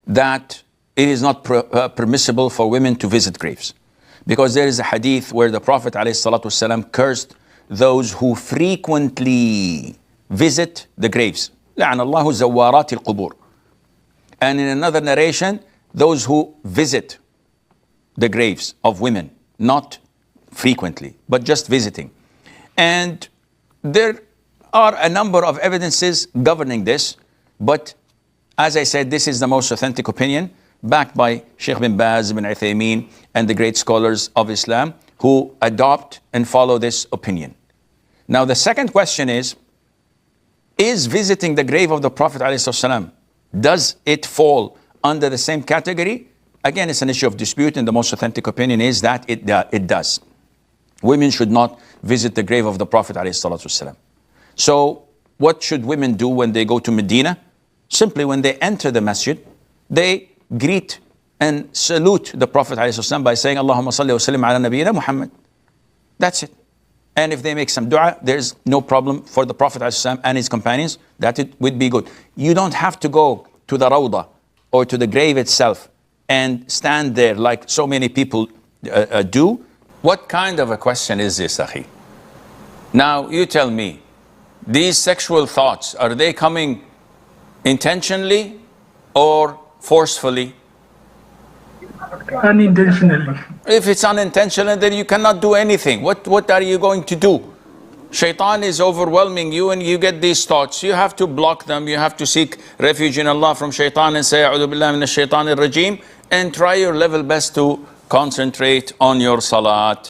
that it is not permissible for women to visit graves. Because there is a hadith where the Prophet ﷺ cursed those who frequently visit the graves. لَعَنَ اللَّهُ زَوَّارَاتِ الْقُبُورِ. And in another narration, those who visit the graves of women, not frequently, but just visiting. And there are a number of evidences governing this, but as I said, this is the most authentic opinion, backed by Sheikh bin Baz, bin Uthaymeen, and the great scholars of Islam who adopt and follow this opinion. Now, the second question is visiting the grave of the Prophet ﷺ, does it fall under the same category? Again, it's an issue of dispute, and the most authentic opinion is that it does. Women should not visit the grave of the Prophet ﷺ. So what should women do when they go to Medina? Simply when they enter the masjid, they greet and salute the Prophet ﷺ by saying, Allahumma salli wa sallim ala nabiyyina Muhammad. That's it. And if they make some dua, there's no problem for the Prophet ﷺ and his companions, that it would be good. You don't have to go to the Rawdah or to the grave itself and stand there like so many people do. What kind of a question is this, Akhi? Now, you tell me, these sexual thoughts, are they coming intentionally or forcefully? Unintentionally. If it's unintentional, then you cannot do anything. What are you going to do? Shaitan is overwhelming you and you get these thoughts. You have to block them. You have to seek refuge in Allah from shaitan and say, A'udhu billahi minash shaitanir rajeem, and try your level best to concentrate on your salat.